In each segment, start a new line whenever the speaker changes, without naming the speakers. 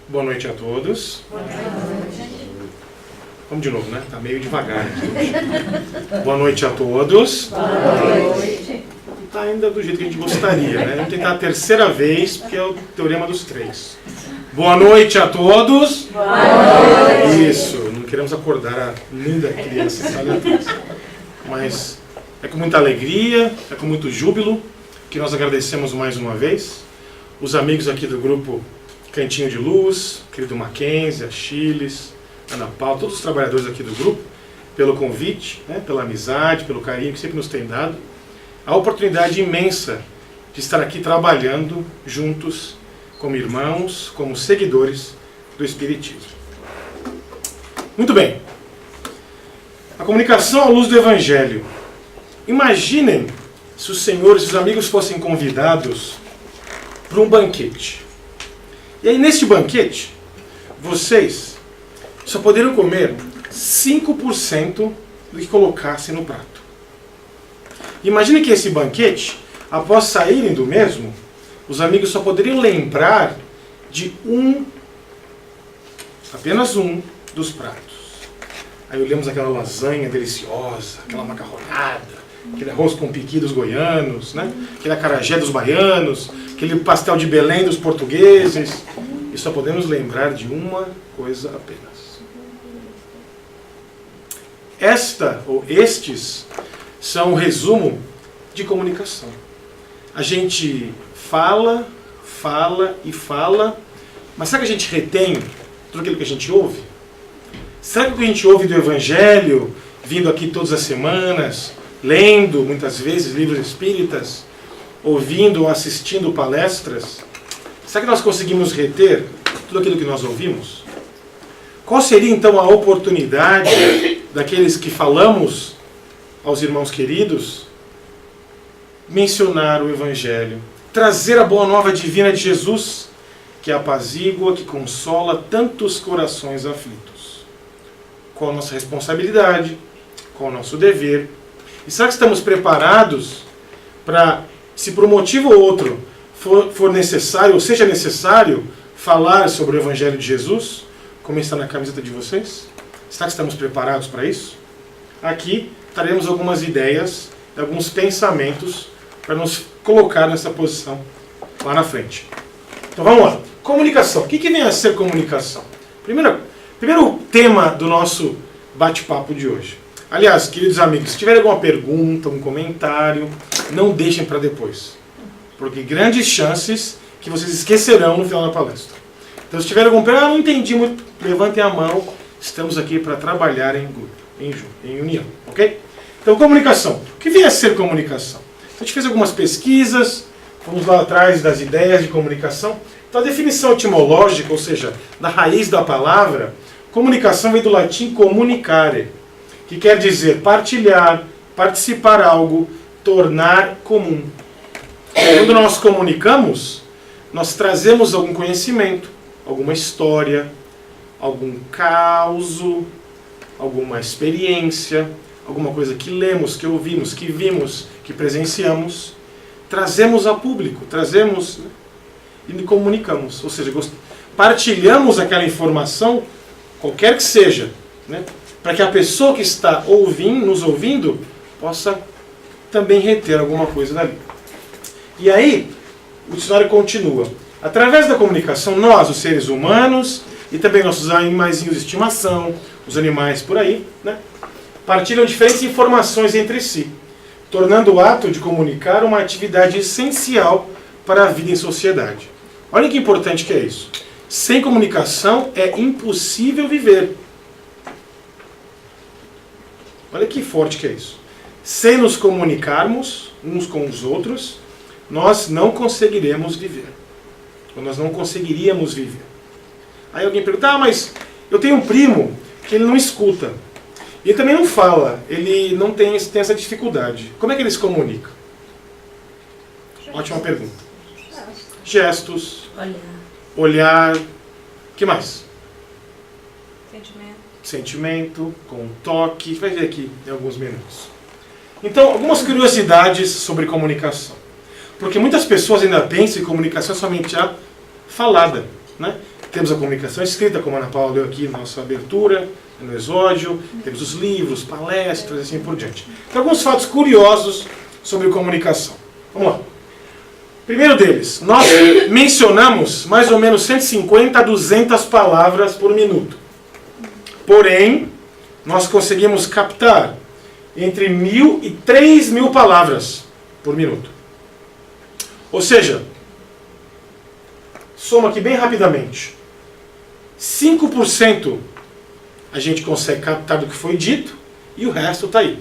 Boa noite a todos.
Boa noite.
Vamos de novo, né? Tá meio devagar aqui hoje. Boa noite a todos.
Boa noite.
Não tá ainda do jeito que a gente gostaria, né? Vamos tentar a terceira vez, porque é o teorema dos três. Boa noite a todos.
Boa noite.
Isso, não queremos acordar a linda criança que está ali atrás. Mas é com muita alegria, é com muito júbilo que nós agradecemos mais uma vez os amigos aqui do grupo Cantinho de Luz, querido Mackenzie, Achilles, Ana Paula, todos os trabalhadores aqui do grupo, pelo convite, né, pela amizade, pelo carinho que sempre nos tem dado, a oportunidade imensa de estar aqui trabalhando juntos como irmãos, como seguidores do Espiritismo. Muito bem. A comunicação à luz do Evangelho. Imaginem se os senhores e os amigos fossem convidados para um banquete. E aí, neste banquete, vocês só poderiam comer 5% do que colocassem no prato. Imagine que esse banquete, após saírem do mesmo, os amigos só poderiam lembrar de apenas um dos pratos. Aí olhamos aquela lasanha deliciosa, aquela macarronada, aquele arroz com piqui dos goianos, né? Aquele acarajé dos baianos, aquele pastel de Belém dos portugueses. E só podemos lembrar de uma coisa apenas. Estes são o resumo de comunicação. A gente fala, e fala, mas será que a gente retém tudo aquilo que a gente ouve? Será que o que a gente ouve do Evangelho, vindo aqui todas as semanas, lendo muitas vezes livros espíritas, ouvindo ou assistindo palestras, será que nós conseguimos reter tudo aquilo que nós ouvimos? Qual seria então a oportunidade daqueles que falamos aos irmãos queridos mencionar o Evangelho, trazer a boa nova divina de Jesus, que apazigua, que consola tantos corações aflitos? Qual a nossa responsabilidade? Qual o nosso dever? E será que estamos preparados para, se por um motivo ou outro for necessário, ou seja necessário, falar sobre o Evangelho de Jesus, como está na camiseta de vocês? Será que estamos preparados para isso? Aqui traremos algumas ideias, alguns pensamentos para nos colocar nessa posição lá na frente. Então vamos lá. Comunicação. O que vem a ser comunicação? Primeiro tema do nosso bate-papo de hoje. Aliás, queridos amigos, se tiverem alguma pergunta, um comentário, não deixem para depois. Porque grandes chances que vocês esquecerão no final da palestra. Então, se tiver algum problema, não entendi muito, levantem a mão. Estamos aqui para trabalhar em grupo, em união, ok? Então, comunicação. O que vem a ser comunicação? Então, a gente fez algumas pesquisas, fomos lá atrás das ideias de comunicação. Então, a definição etimológica, ou seja, da raiz da palavra, comunicação vem do latim comunicare, que quer dizer partilhar, participar algo, tornar comum. Quando nós comunicamos, nós trazemos algum conhecimento, alguma história, algum caso, alguma experiência, alguma coisa que lemos, que ouvimos, que vimos, que presenciamos, trazemos a público, trazemos e comunicamos. Ou seja, partilhamos aquela informação, qualquer que seja, né, para que a pessoa que está nos ouvindo, possa também reter alguma coisa dali. E aí, o dicionário continua. Através da comunicação, nós, os seres humanos, e também nossos animaizinhos de estimação, os animais por aí, né, partilham diferentes informações entre si, tornando o ato de comunicar uma atividade essencial para a vida em sociedade. Olha que importante que é isso. Sem comunicação é impossível viver. Olha que forte que é isso. Sem nos comunicarmos uns com os outros, nós não conseguiremos viver. Ou nós não conseguiríamos viver. Aí alguém pergunta, mas eu tenho um primo que ele não escuta. E ele também não fala, ele não tem essa dificuldade. Como é que ele se comunica? Ótima pergunta. Gestos. Olhar. O que mais? Sentimento, com toque. Vai ver aqui em alguns minutos. Então, algumas curiosidades sobre comunicação. Porque muitas pessoas ainda pensam em comunicação somente a falada, né? Temos a comunicação escrita, como a Ana Paula leu aqui na nossa abertura, no Exódio. Temos os livros, palestras e assim por diante. Então, alguns fatos curiosos sobre comunicação. Vamos lá. Primeiro deles, nós mencionamos mais ou menos 150 a 200 palavras por minuto. Porém, nós conseguimos captar entre 1.000 e 3.000 palavras por minuto. Ou seja, soma aqui bem rapidamente. 5% a gente consegue captar do que foi dito e o resto está aí.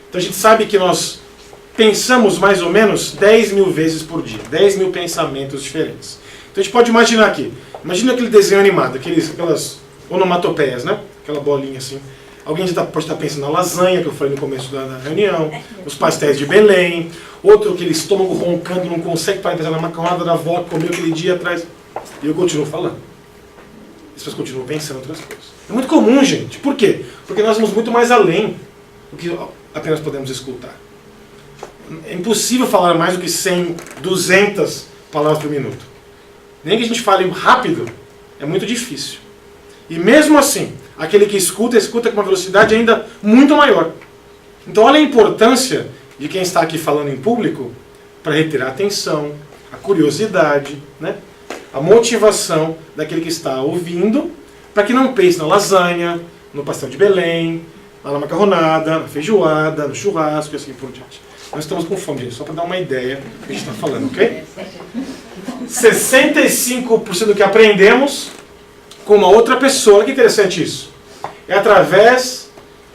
Então a gente sabe que nós pensamos mais ou menos 10.000 vezes por dia, 10.000 pensamentos diferentes. Então a gente pode imaginar aqui, imagina aquele desenho animado, aquelas onomatopeias, né? Aquela bolinha assim. Alguém pode estar pensando na lasanha, que eu falei no começo da reunião, os pastéis de Belém, outro aquele estômago roncando, não consegue parar de pensar na macarronada da avó que comeu aquele dia atrás. E eu continuo falando. As pessoas continuam pensando em outras coisas. É muito comum, gente. Por quê? Porque nós vamos muito mais além do que apenas podemos escutar. É impossível falar mais do que 100, 200 palavras por minuto. Nem que a gente fale rápido, é muito difícil. E mesmo assim, aquele que escuta com uma velocidade ainda muito maior. Então olha a importância de quem está aqui falando em público para reter a atenção, a curiosidade, né? A motivação daquele que está ouvindo, para que não pense na lasanha, no pastel de Belém, na macarronada, na feijoada, no churrasco e assim por diante. Nós estamos com fome, gente, só para dar uma ideia do que a gente está falando, ok? 65% do que aprendemos com uma outra pessoa, que interessante isso, é através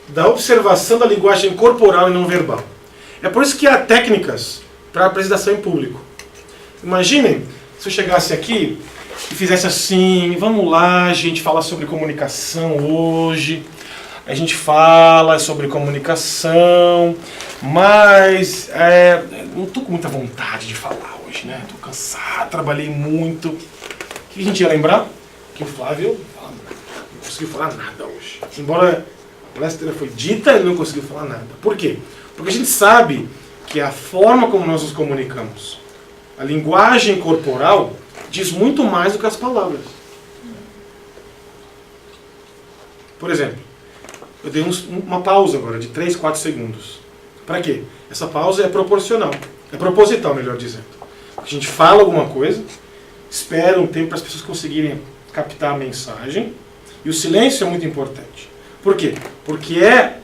da observação da linguagem corporal e não verbal. É por isso que há técnicas para apresentação em público. Imaginem se eu chegasse aqui e fizesse assim, vamos lá, a gente fala sobre comunicação hoje, a gente fala sobre comunicação, mas não estou com muita vontade de falar hoje, né? Estou cansado, trabalhei muito. O que a gente ia lembrar? Que o Flávio não conseguiu falar nada hoje. Embora a palestra foi dita, ele não conseguiu falar nada. Por quê? Porque a gente sabe que a forma como nós nos comunicamos, a linguagem corporal, diz muito mais do que as palavras. Por exemplo, eu dei uma pausa agora de 3, 4 segundos. Para quê? Essa pausa é proporcional. É proposital, melhor dizendo. A gente fala alguma coisa, espera um tempo para as pessoas conseguirem captar a mensagem, e o silêncio é muito importante. Por quê? Porque é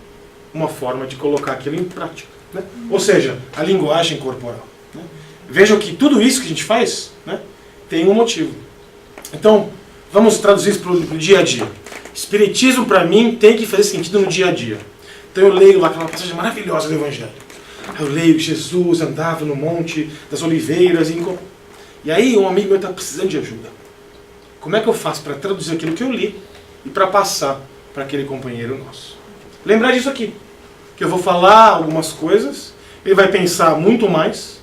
uma forma de colocar aquilo em prática, né? Ou seja, a linguagem corporal, né? Vejam que tudo isso que a gente faz, né, tem um motivo. Então, vamos traduzir isso para o dia a dia. Espiritismo, para mim, tem que fazer sentido no dia a dia. Então eu leio lá aquela passagem maravilhosa do Evangelho. Eu leio que Jesus andava no Monte das Oliveiras, e aí um amigo meu está precisando de ajuda. Como é que eu faço para traduzir aquilo que eu li e para passar para aquele companheiro nosso? Lembrar disso aqui, que eu vou falar algumas coisas, ele vai pensar muito mais,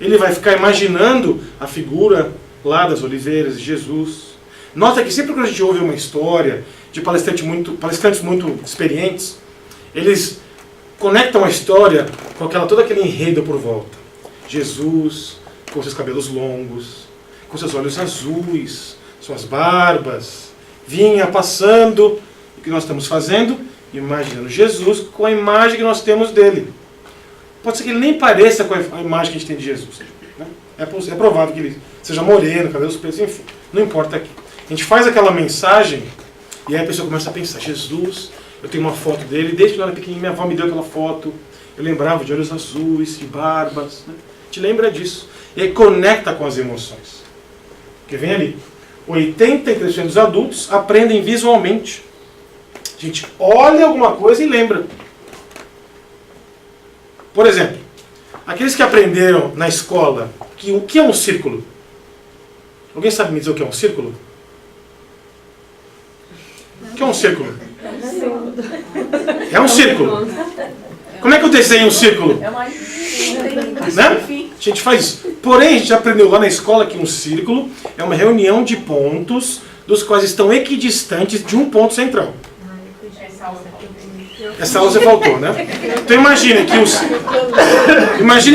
ele vai ficar imaginando a figura lá das oliveiras de Jesus. Nota que sempre que a gente ouve uma história de palestrantes muito experientes, eles conectam a história com todo aquele enredo por volta. Jesus, com seus cabelos longos, com seus olhos azuis, suas barbas, vinha passando. O que nós estamos fazendo? Imaginando Jesus com a imagem que nós temos dele. Pode ser que ele nem pareça com a imagem que a gente tem de Jesus, né? É provável que ele seja moreno, cabelos pretos, enfim. Não importa aqui. A gente faz aquela mensagem e aí a pessoa começa a pensar, Jesus, eu tenho uma foto dele, desde que eu era pequenininho, minha avó me deu aquela foto, eu lembrava de olhos azuis, de barbas, né? Te lembra disso. E aí conecta com as emoções. Porque vem ali, 83% dos adultos aprendem visualmente. A gente olha alguma coisa e lembra. Por exemplo, aqueles que aprenderam na escola que o que é um círculo? Alguém sabe me dizer o que é um círculo? O que é um círculo? É um círculo. Como é que eu desenho um círculo?
É uma
Né? A gente faz isso. Porém, a gente aprendeu lá na escola que um círculo é uma reunião de pontos dos quais estão equidistantes de um ponto central. Essa aula você faltou, né? Então imagine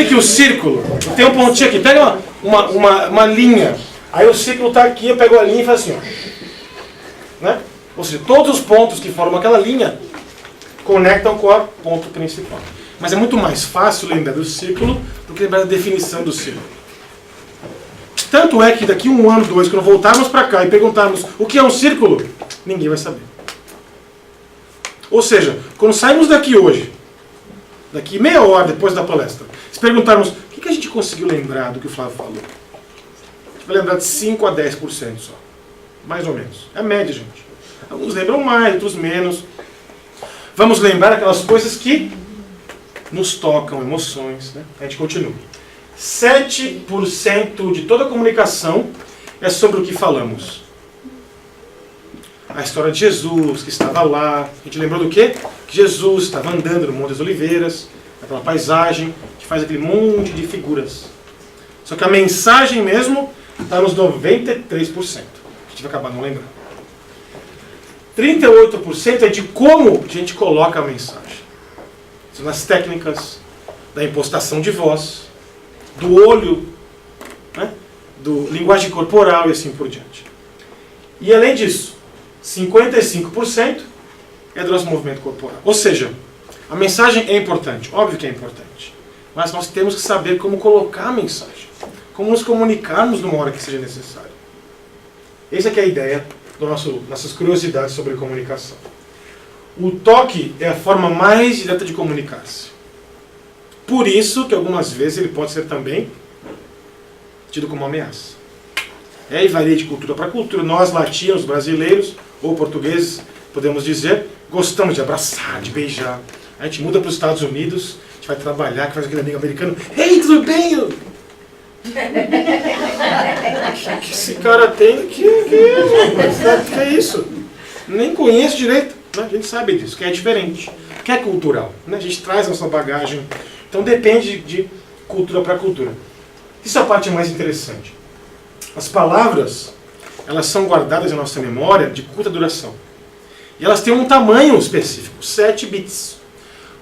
que o círculo tem um pontinho aqui. Pega uma linha Aí o ciclo está aqui, eu pego a linha e faço assim, ó. Né? Ou seja, todos os pontos que formam aquela linha conectam com o ponto principal. Mas é muito mais fácil lembrar do círculo do que lembrar da definição do círculo. Tanto é que daqui 1 ano, 2, quando voltarmos para cá e perguntarmos o que é um círculo, ninguém vai saber. Ou seja, quando sairmos daqui hoje, daqui meia hora depois da palestra, se perguntarmos o que a gente conseguiu lembrar do que o Flávio falou, a gente vai lembrar de 5 a 10% só. Mais ou menos. É a média, gente. Alguns lembram mais, outros menos. Vamos lembrar aquelas coisas que nos tocam, emoções. Né? A gente continua. 7% de toda a comunicação é sobre o que falamos. A história de Jesus, que estava lá. A gente lembrou do quê? Que Jesus estava andando no Monte das Oliveiras, aquela paisagem, que faz aquele monte de figuras. Só que a mensagem mesmo está nos 93%. A gente vai acabar não lembrando. 38% é de como a gente coloca a mensagem. São as técnicas da impostação de voz, do olho, né? Do linguagem corporal e assim por diante. E além disso, 55% é do nosso movimento corporal. Ou seja, a mensagem é importante, óbvio que é importante. Mas nós temos que saber como colocar a mensagem. Como nos comunicarmos numa hora que seja necessário. Essa é que é a ideia das nossas curiosidades sobre comunicação. O toque é a forma mais direta de comunicar-se. Por isso que algumas vezes ele pode ser também tido como uma ameaça. E aí varia de cultura para cultura. Nós, latinos, brasileiros ou portugueses, podemos dizer, gostamos de abraçar, de beijar. A gente muda para os Estados Unidos, a gente vai trabalhar, que faz aquele amigo americano. Ei, tudo bem? O que esse cara tem? Que é isso? Nem conheço direito. Né? A gente sabe disso, que é diferente. Que é cultural. Né? A gente traz a nossa bagagem. Então depende de cultura para cultura. Isso é a parte mais interessante. As palavras, elas são guardadas na nossa memória de curta duração. E elas têm um tamanho específico, 7 bits.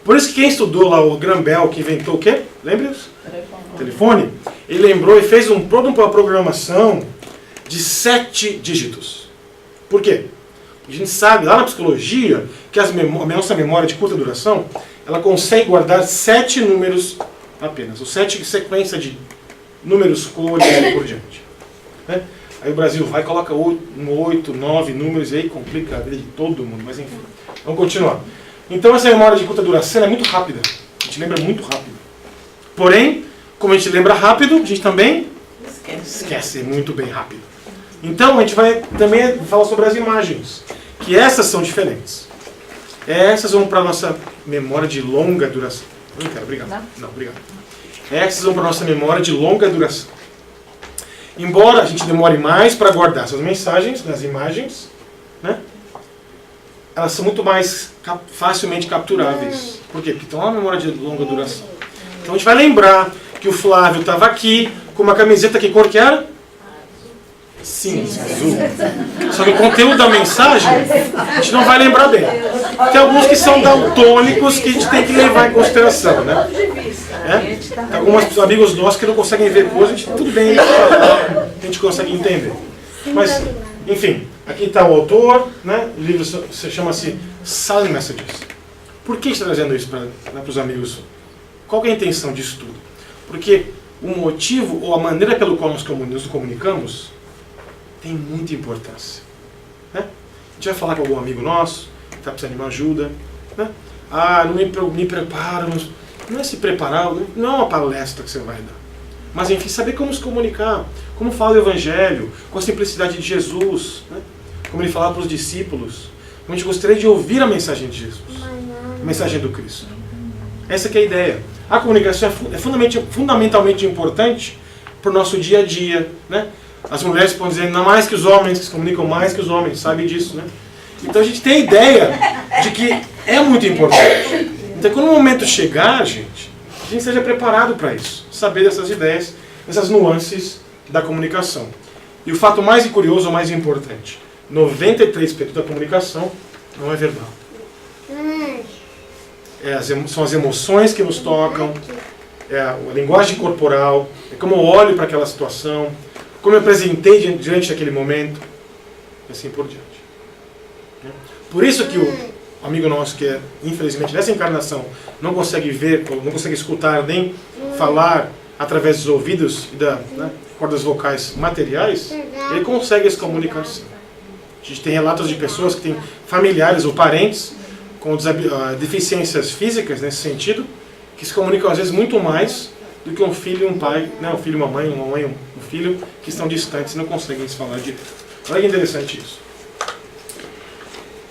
Por isso que quem estudou lá o Graham Bell, que inventou o quê? Lembra-se? Telefone. Ele lembrou e fez toda uma programação de 7 dígitos. Por quê? Porque a gente sabe, lá na psicologia, que a nossa memória de curta duração, ela consegue guardar 7 números apenas. Ou 7 sequência de números, cores e por diante. Né? Aí o Brasil vai e coloca 8, 9 números e aí complica a vida de todo mundo. Mas enfim, vamos continuar. Então essa memória de curta duração é muito rápida. A gente lembra muito rápido. Porém, como a gente lembra rápido, a gente também esquece muito bem rápido. Então a gente vai também falar sobre as imagens. Que essas são diferentes. Essas vão para a nossa memória de longa duração. Não quero, obrigado. Não, obrigado. Essas vão para a nossa memória de longa duração. Embora a gente demore mais para guardar essas mensagens, nas imagens, né? Elas são muito mais facilmente capturáveis. Por quê? Porque estão na memória de longa duração. Então a gente vai lembrar que o Flávio estava aqui com uma camiseta, que cor que era? Cinza, azul. Só que o conteúdo da mensagem a gente não vai lembrar bem. Tem alguns que são daltônicos que a gente tem que levar em consideração, né? Tem alguns amigos nossos que não conseguem ver coisas, a gente, tudo bem, a gente consegue entender. Mas, enfim, aqui está o autor, né? O livro chama-se Silent Messages. Por que está trazendo isso para os amigos? Qual é a intenção disso tudo? Porque o motivo ou a maneira pelo qual nós nos comunicamos tem muita importância. Né? A gente vai falar com algum amigo nosso que está precisando de uma ajuda. Né? Ah, não me preparo. Não é se preparar, não é uma palestra que você vai dar. Mas, enfim, saber como se comunicar. Como fala o Evangelho, com a simplicidade de Jesus. Né? Como ele falava para os discípulos. Como a gente gostaria de ouvir a mensagem de Jesus. A mensagem do Cristo. Essa que é a ideia. A comunicação é fundamentalmente importante para o nosso dia a dia. Né? As mulheres podem dizer, não mais que os homens, que se comunicam mais que os homens, sabe disso, né? Então a gente tem a ideia de que é muito importante. Então quando o momento chegar, gente, a gente seja preparado para isso. Saber dessas ideias, dessas nuances da comunicação. E o fato mais curioso, ou mais importante, 93% da comunicação não é verbal. São as emoções que nos tocam, é a linguagem corporal, é como eu olho para aquela situação, como eu apresentei diante daquele momento, e assim por diante. Por isso que o amigo nosso, que é, infelizmente, nessa encarnação, não consegue ver, não consegue escutar, nem falar através dos ouvidos e das cordas vocais materiais, ele consegue se comunicar sim. A gente tem relatos de pessoas que têm familiares ou parentes com deficiências físicas nesse sentido, que se comunicam às vezes muito mais do que um filho e um pai, né? Um filho e uma mãe e um filho que estão distantes e não conseguem se falar direito. Olha que interessante isso.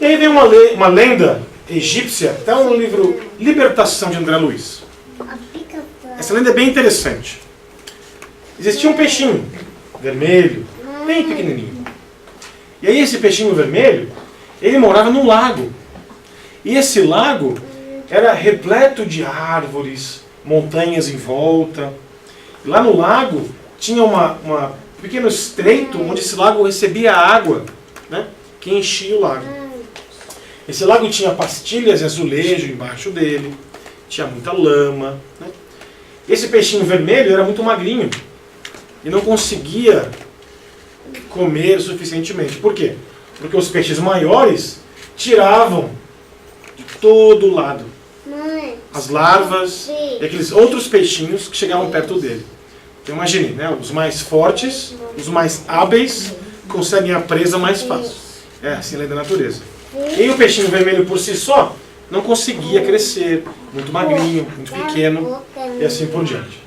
E aí vem uma lenda egípcia, até no livro Libertação de André Luiz. Essa lenda é bem interessante. Existia um peixinho vermelho, bem pequenininho. E aí esse peixinho vermelho, ele morava num lago. E esse lago era repleto de árvores, montanhas em volta. E lá no lago tinha um pequeno estreito onde esse lago recebia água, né, que enchia o lago. Esse lago tinha pastilhas e azulejo embaixo dele, tinha muita lama. Né? Esse peixinho vermelho era muito magrinho e não conseguia comer suficientemente. Por quê? Porque os peixes maiores tiravam de todo lado as larvas e aqueles outros peixinhos que chegavam perto dele. Então imagine, né? Os mais fortes, os mais hábeis, conseguem a presa mais fácil. É assim a lei da natureza. E o peixinho vermelho por si só não conseguia crescer, muito magrinho, muito pequeno e assim por diante.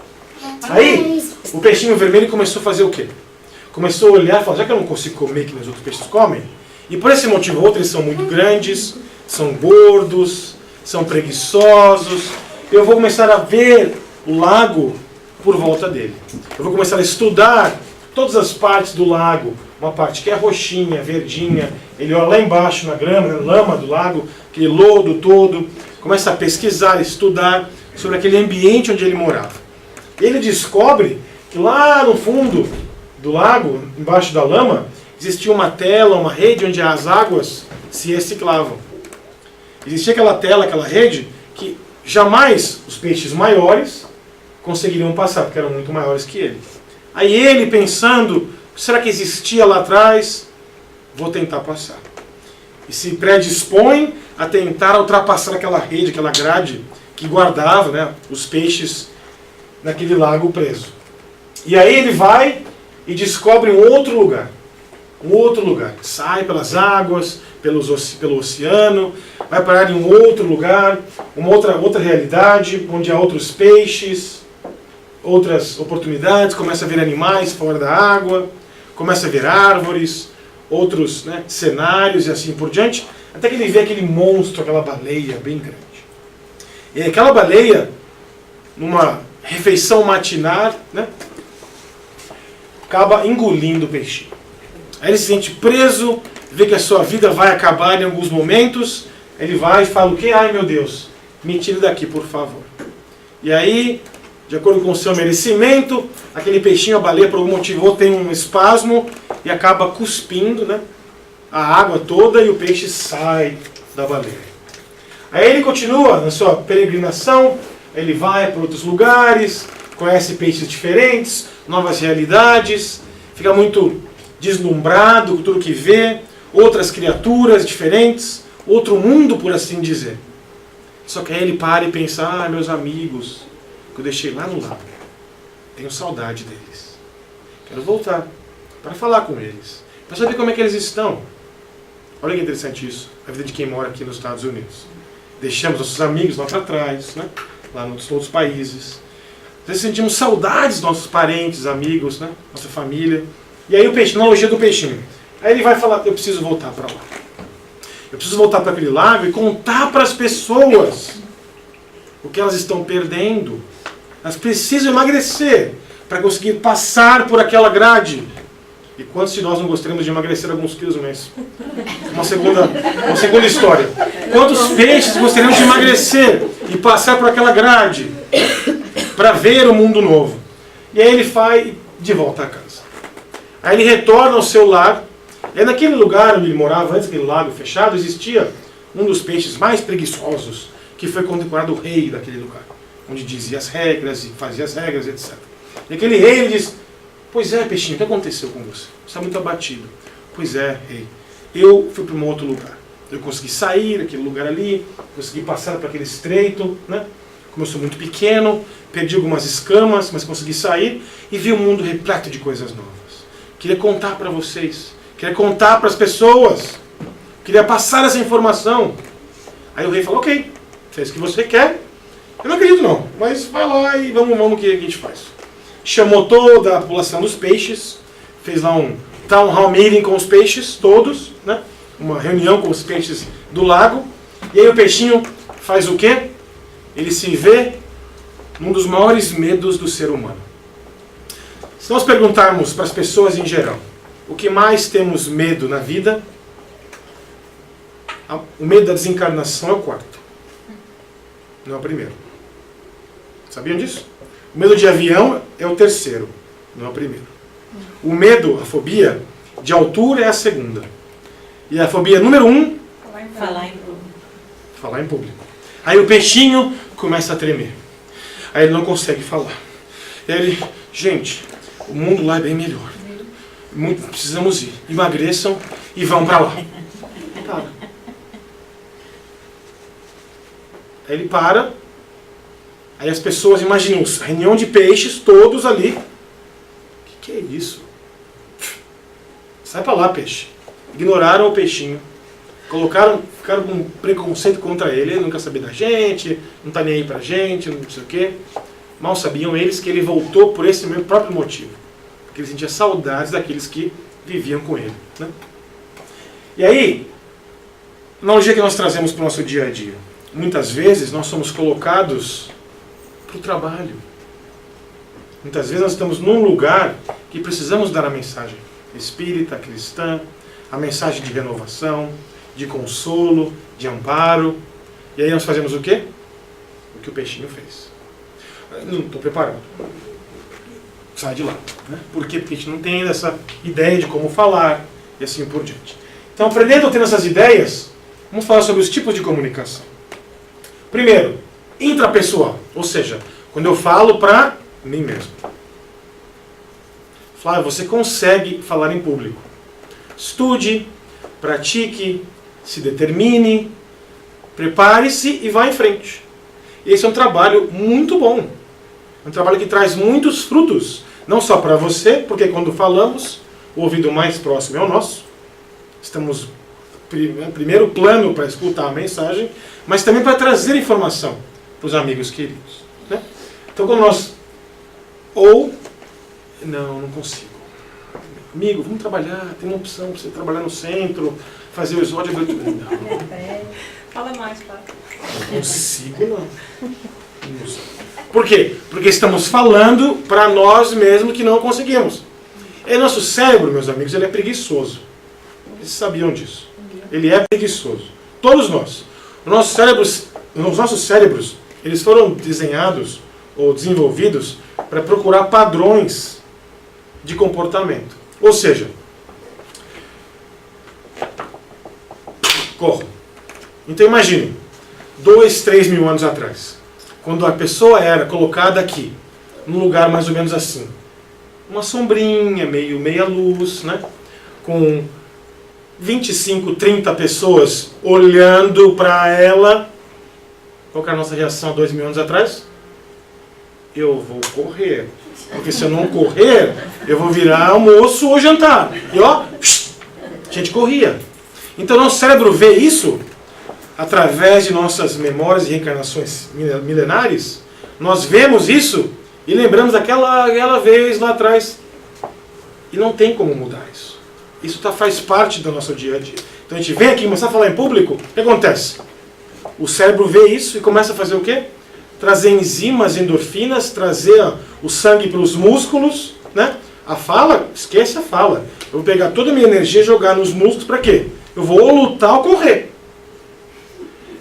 Aí o peixinho vermelho começou a fazer o quê? Começou a olhar e falar, já que eu não consigo comer que os outros peixes comem, e por esse motivo ou outro eles são muito grandes, são gordos, são preguiçosos, eu vou começar a ver o lago por volta dele. Eu vou começar a estudar todas as partes do lago, uma parte que é roxinha, verdinha, ele olha lá embaixo na grama, na lama do lago, aquele lodo todo, começa a pesquisar, estudar sobre aquele ambiente onde ele morava. Ele descobre que lá no fundo do lago, embaixo da lama, existia uma tela, uma rede onde as águas se reciclavam. Existia aquela tela, aquela rede, que jamais os peixes maiores conseguiriam passar, porque eram muito maiores que ele. Aí ele, pensando, será que existia lá atrás? Vou tentar passar. E se predispõe a tentar ultrapassar aquela rede, aquela grade que guardava, né, os peixes naquele lago preso. E aí ele vai e descobre um outro lugar. Um outro lugar. Sai pelas águas, pelo oceano, vai parar em um outro lugar, uma outra realidade, onde há outros peixes, outras oportunidades, começa a ver animais fora da água, começa a ver árvores, outros, né, cenários e assim por diante, até que ele vê aquele monstro, aquela baleia bem grande. E aquela baleia, numa refeição matinal, né, acaba engolindo o peixinho. Aí ele se sente preso, vê que a sua vida vai acabar em alguns momentos, ele vai e fala o quê? Ai meu Deus, me tire daqui por favor. E aí, de acordo com o seu merecimento, aquele peixinho, a baleia, por algum motivo, ou tem um espasmo e acaba cuspindo, né, a água toda e o peixe sai da baleia. Aí ele continua na sua peregrinação, ele vai para outros lugares, conhece peixes diferentes, novas realidades, fica muito deslumbrado com tudo que vê, outras criaturas diferentes, outro mundo, por assim dizer. Só que aí ele para e pensa, meus amigos, que eu deixei lá no lago, tenho saudade deles. Quero voltar para falar com eles, para saber como é que eles estão. Olha que interessante isso, a vida de quem mora aqui nos Estados Unidos. Deixamos nossos amigos lá para trás, né? Lá nos outros países. Às vezes sentimos saudades dos nossos parentes, amigos, né? Nossa família. E aí o peixe, na analogia do peixinho. Aí ele vai falar, eu preciso voltar para lá. Eu preciso voltar para aquele lago e contar para as pessoas o que elas estão perdendo. Elas precisam emagrecer para conseguir passar por aquela grade. E quantos de nós não gostaríamos de emagrecer alguns quilos, mas uma segunda história. Quantos peixes gostariam de emagrecer e passar por aquela grade para ver o mundo novo? E aí ele vai de volta a casa. Aí ele retorna ao seu lar. E naquele lugar onde ele morava, antes daquele lago fechado, existia um dos peixes mais preguiçosos, que foi condecorado o rei daquele lugar, onde dizia as regras e fazia as regras, etc. E aquele rei, ele diz, Pois é, peixinho, o que aconteceu com você? Você está muito abatido. Pois é, rei. Eu fui para um outro lugar. Eu consegui sair daquele lugar ali, consegui passar para aquele estreito, né? Como eu sou muito pequeno, perdi algumas escamas, mas consegui sair e vi um mundo repleto de coisas novas. Queria contar para vocês, queria contar para as pessoas, queria passar essa informação. Aí o rei falou, ok, fez o que você quer. Eu não acredito não, mas vai lá e vamos que a gente faz. Chamou toda a população dos peixes, fez lá um town hall meeting com os peixes todos, né? Uma reunião com os peixes do lago. E aí o peixinho faz o quê? Ele se vê num dos maiores medos do ser humano. Se nós perguntarmos para as pessoas em geral, o que mais temos medo na vida, o medo da desencarnação é o quarto, não é o primeiro. Sabiam disso? O medo de avião é o terceiro, não é o primeiro. O medo, a fobia de altura é a segunda. E a fobia número 1,
Falar em público.
falar em público. Aí o peixinho começa a tremer. Aí ele não consegue falar. E aí ele, gente, o mundo lá é bem melhor. Precisamos ir. Emagreçam e vão para lá. Para. Aí ele para. Aí as pessoas imaginam, reunião de peixes, todos ali. O que é isso? Sai para lá, peixe. Ignoraram o peixinho. Ficaram com preconceito contra ele. Ele não quer saber da gente, não está nem aí pra gente, não sei o quê. Mal sabiam eles que ele voltou por esse mesmo próprio motivo. Porque ele sentia saudades daqueles que viviam com ele. Né? E aí, na analogia que nós trazemos para o nosso dia a dia. Muitas vezes nós somos colocados para o trabalho. Muitas vezes nós estamos num lugar que precisamos dar a mensagem espírita, cristã, a mensagem de renovação, de consolo, de amparo. E aí nós fazemos o quê? O que o peixinho fez. Não estou preparado. Sai de lá. Né? Por quê? Porque a gente não tem ainda essa ideia de como falar e assim por diante. Então, aprendendo a ter essas ideias, vamos falar sobre os tipos de comunicação. Primeiro, intrapessoal. Ou seja, quando eu falo para mim mesmo. Flávio, você consegue falar em público. Estude, pratique, se determine, prepare-se e vá em frente. Esse é um trabalho muito bom. É um trabalho que traz muitos frutos. Não só para você, porque quando falamos, o ouvido mais próximo é o nosso. Estamos em primeiro plano para escutar a mensagem, mas também para trazer informação para os amigos queridos. Né? Então, quando nós... Não consigo. Amigo, vamos trabalhar, tem uma opção para você trabalhar no centro, fazer o exódio. Não.
Fala mais, pai.
Não consigo, não. Por quê? Porque estamos falando para nós mesmos que não conseguimos. E nosso cérebro, meus amigos, ele é preguiçoso. Vocês sabiam disso. Ele é preguiçoso. Todos nós. Os nossos cérebros, eles foram desenhados ou desenvolvidos para procurar padrões de comportamento. Ou seja, corro. Então imagine, 2, 3 mil anos atrás, quando a pessoa era colocada aqui, num lugar mais ou menos assim, uma sombrinha, meia luz, né? Com 25, 30 pessoas olhando para ela. Qual que era a nossa reação há 2 mil anos atrás? Eu vou correr. Porque se eu não correr, eu vou virar almoço ou jantar. E ó, a gente corria. Então nosso cérebro vê isso através de nossas memórias e reencarnações milenares. Nós vemos isso e lembramos daquela vez lá atrás. E não tem como mudar isso. Isso faz parte do nosso dia a dia. Então a gente vem aqui começar a falar em público, o que acontece? O cérebro vê isso e começa a fazer o quê? Trazer enzimas, endorfinas, trazer o sangue para os músculos, né? A fala, esquece a fala. Eu vou pegar toda a minha energia e jogar nos músculos para quê? Eu vou ou lutar ou correr.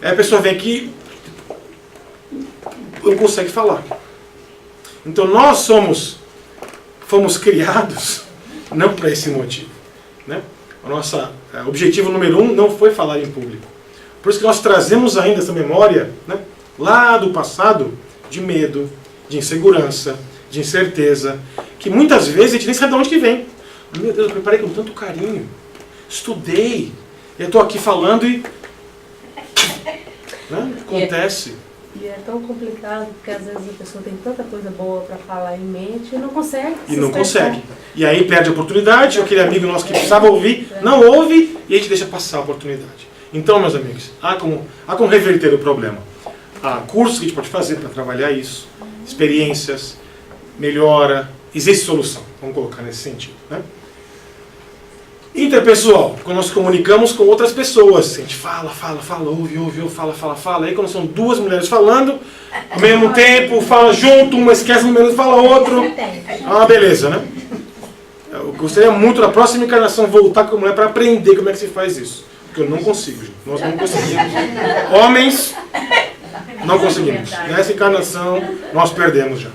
Aí a pessoa vem aqui e não consegue falar. Então nós fomos criados não para esse motivo. Né? O nosso objetivo número 1 não foi falar em público. Por isso que nós trazemos ainda essa memória, né, lá do passado, de medo, de insegurança, de incerteza. que muitas vezes a gente nem sabe de onde que vem. Meu Deus, eu preparei com tanto carinho, estudei, e eu estou aqui falando e... Né? Acontece.
E é tão complicado, porque às vezes a pessoa tem tanta coisa boa para falar em mente e não consegue.
E não consegue. E aí perde a oportunidade, aquele amigo nosso que precisava ouvir, não ouve, e a gente deixa passar a oportunidade. Então, meus amigos, há como reverter o problema. Há cursos que a gente pode fazer para trabalhar isso, experiências, melhora, existe solução, vamos colocar nesse sentido. Né? Interpessoal, quando nós comunicamos com outras pessoas, a gente fala, ouve, fala, aí quando são duas mulheres falando, ao mesmo tempo, fala junto, uma esquece no menos, fala outro, beleza, né? Eu gostaria muito, na próxima encarnação, voltar com a mulher para aprender como é que se faz isso, porque eu não consigo, gente. Nós não conseguimos. Homens, não conseguimos. Nessa encarnação, nós perdemos já.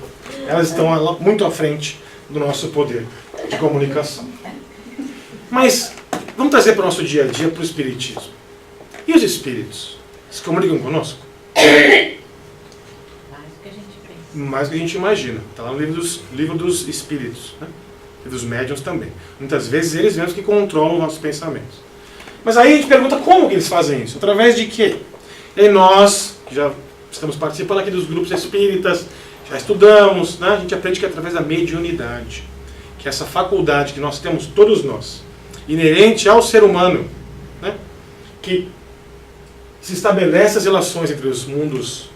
Elas estão muito à frente do nosso poder de comunicação. Mas vamos trazer para o nosso dia a dia, para o Espiritismo. E os Espíritos? Se comunicam conosco?
Mais do que a gente pensa.
Mais do que a gente imagina. Está lá no livro dos Espíritos. Né? E dos médiuns também. Muitas vezes eles mesmos que controlam os nossos pensamentos. Mas aí a gente pergunta como que eles fazem isso? Através de quê? E nós, que já estamos participando aqui dos grupos espíritas, já estudamos, né? A gente aprende que é através da mediunidade. Que é essa faculdade que nós temos, todos nós, inerente ao ser humano, né? Que se estabelece as relações entre os mundos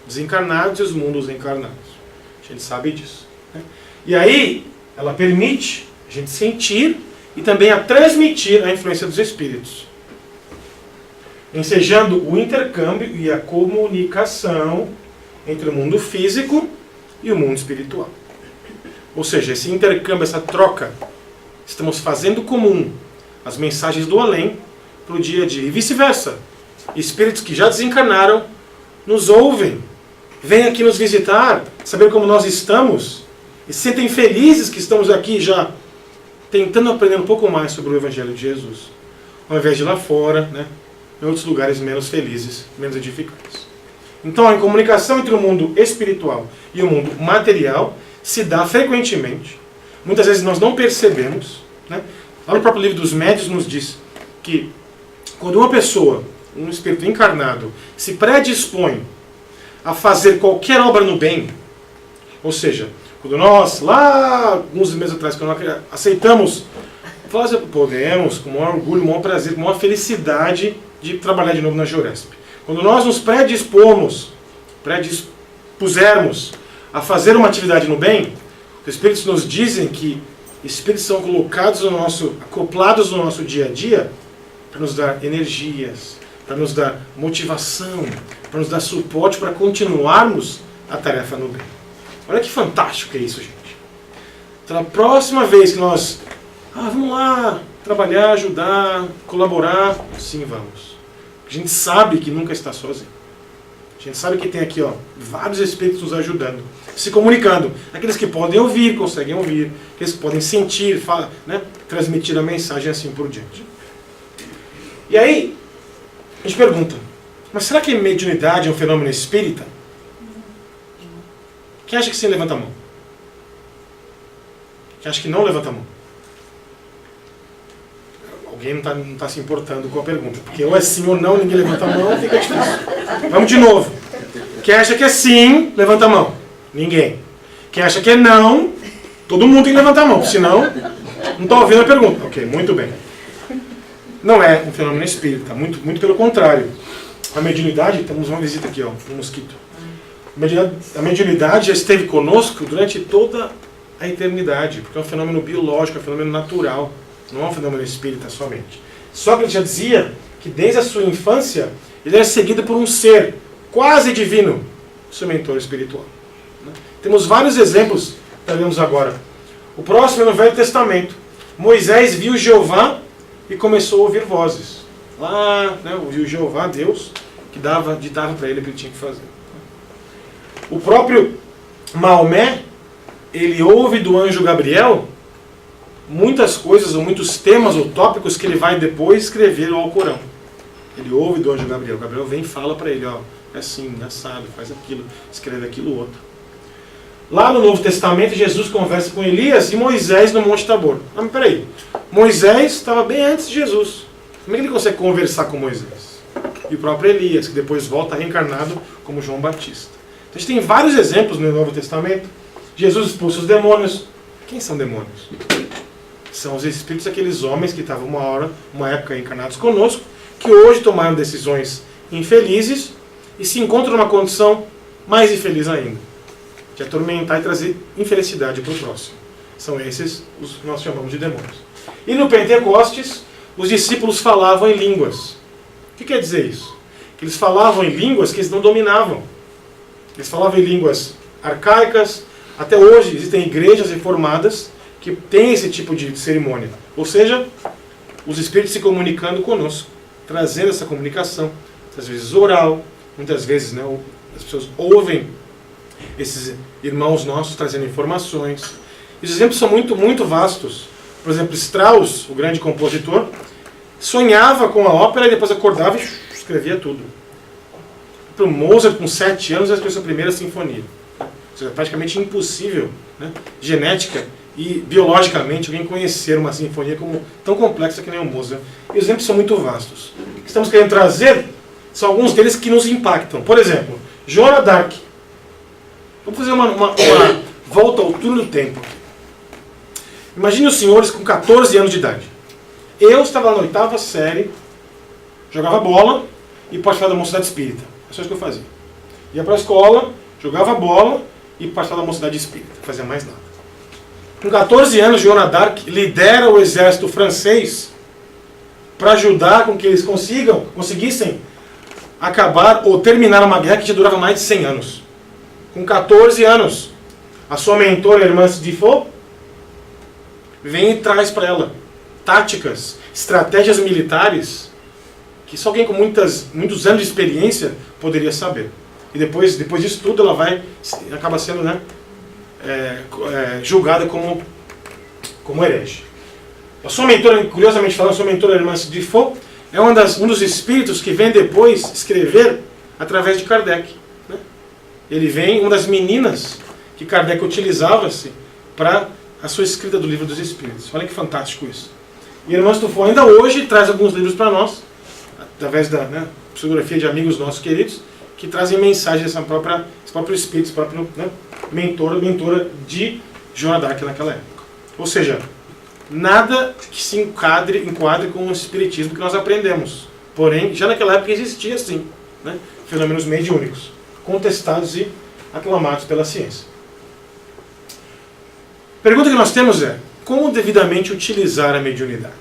desencarnados e os mundos encarnados. A gente sabe disso. Né? E aí, ela permite a gente sentir e também a transmitir a influência dos espíritos. Ensejando o intercâmbio e a comunicação entre o mundo físico e o mundo espiritual. Ou seja, esse intercâmbio, essa troca, estamos fazendo comum as mensagens do além para o dia a dia. E vice-versa. Espíritos que já desencarnaram nos ouvem, vêm aqui nos visitar, saber como nós estamos, e se sentem felizes que estamos aqui já tentando aprender um pouco mais sobre o Evangelho de Jesus. Ao invés de ir lá fora, né, em outros lugares menos felizes, menos edificantes. Então a comunicação entre o mundo espiritual e o mundo material se dá frequentemente. Muitas vezes nós não percebemos. Né? Lá no próprio livro dos Médiuns nos diz que quando uma pessoa, um espírito encarnado, se predispõe a fazer qualquer obra no bem, ou seja, quando nós, lá alguns meses atrás, quando nós aceitamos, podemos, com o maior orgulho, com o maior prazer, com a maior felicidade de trabalhar de novo na Geuresp. Quando nós nos predispusermos a fazer uma atividade no bem, os Espíritos nos dizem que Espíritos são colocados acoplados no nosso dia a dia para nos dar energias, para nos dar motivação, para nos dar suporte para continuarmos a tarefa no bem. Olha que fantástico que é isso, gente. Então, a próxima vez que nós vamos lá trabalhar, ajudar, colaborar, sim, vamos. A gente sabe que nunca está sozinho. A gente sabe que tem aqui vários espíritos nos ajudando, se comunicando. Aqueles que podem ouvir, conseguem ouvir. Aqueles que podem sentir, né, transmitir a mensagem assim por diante. E aí, a gente pergunta, mas será que a mediunidade é um fenômeno espírita? Quem acha que sim, levanta a mão. Quem acha que não, levanta a mão. Alguém não está se importando com a pergunta. Porque ou é sim ou não, ninguém levanta a mão, fica difícil. Vamos de novo. Quem acha que é sim, levanta a mão. Ninguém. Quem acha que é não, todo mundo tem que levantar a mão, senão não está ouvindo a pergunta. Ok, muito bem. Não é um fenômeno espírita, muito pelo contrário. A mediunidade, temos uma visita aqui, um mosquito. A mediunidade já esteve conosco durante toda a eternidade, porque é um fenômeno biológico, é um fenômeno natural, não é um fenômeno espírita somente. Sócrates já dizia que desde a sua infância ele era seguido por um ser quase divino, seu mentor espiritual. Temos vários exemplos que vemos agora. O próximo é no Velho Testamento. Moisés viu Jeová e começou a ouvir vozes. Lá, né, ouviu Jeová, Deus, que ditava para ele o que ele tinha que fazer. O próprio Maomé, ele ouve do anjo Gabriel muitas coisas, ou muitos temas ou tópicos que ele vai depois escrever ao Alcorão. Ele ouve do anjo Gabriel. Gabriel vem e fala para ele, é assim, assado, faz aquilo, escreve aquilo outro. Lá no Novo Testamento, Jesus conversa com Elias e Moisés no Monte Tabor. Mas peraí, Moisés estava bem antes de Jesus. Como é que ele consegue conversar com Moisés? E o próprio Elias, que depois volta reencarnado como João Batista. Então a gente tem vários exemplos no Novo Testamento. Jesus expulsa os demônios. Quem são demônios? São os espíritos daqueles homens que estavam uma época encarnados conosco, que hoje tomaram decisões infelizes e se encontram numa condição mais infeliz ainda, de atormentar e trazer infelicidade para o próximo. São esses os que nós chamamos de demônios. E no Pentecostes, os discípulos falavam em línguas. O que quer dizer isso? Que eles falavam em línguas que eles não dominavam. Eles falavam em línguas arcaicas. Até hoje existem igrejas reformadas que têm esse tipo de cerimônia. Ou seja, os espíritos se comunicando conosco, trazendo essa comunicação, às vezes oral, muitas vezes, né, as pessoas ouvem esses irmãos nossos trazendo informações. E os exemplos são muito, muito vastos. Por exemplo, Strauss, o grande compositor, sonhava com a ópera e depois acordava e escrevia tudo. Para o Mozart, com 7 anos, escreveu sua primeira sinfonia. Ou seja, é praticamente impossível, né, genética e biologicamente, alguém conhecer uma sinfonia tão complexa que nem o Mozart. E os exemplos são muito vastos. O que estamos querendo trazer são alguns deles que nos impactam. Por exemplo, Joana d'Arc. Vamos fazer uma volta ao túnel do tempo. Imagine os senhores com 14 anos de idade. Eu estava na 8ª série, jogava bola e participava da Mocidade Espírita. É só isso que eu fazia. Ia para a escola, jogava bola e participava da Mocidade Espírita. Não fazia mais nada. Com 14 anos, Joana d'Arc lidera o exército francês para ajudar com que eles conseguissem acabar ou terminar uma guerra que já durava mais de 100 anos. Com 14 anos, a sua mentora, a irmã Dufault, vem e traz para ela táticas, estratégias militares que só alguém com muitos anos de experiência poderia saber. E depois disso tudo, ela acaba sendo, né, julgada como herege. A sua mentora, curiosamente falando, a sua mentora, a irmã Dufault, é um dos espíritos que vem depois escrever através de Kardec. Né? Ele vem, uma das meninas que Kardec utilizava-se para a sua escrita do Livro dos Espíritos. Olha que fantástico isso. E a irmã Dufault ainda hoje traz alguns livros para nós, através da, né, psicografia de amigos nossos queridos, que trazem mensagens desse próprio espírito, esse próprio, né, mentora de Joana d'Arc naquela época. Ou seja, nada que se enquadre com o espiritismo que nós aprendemos. Porém, já naquela época existia, sim, né, fenômenos mediúnicos, contestados e aclamados pela ciência. A pergunta que nós temos é: como devidamente utilizar a mediunidade?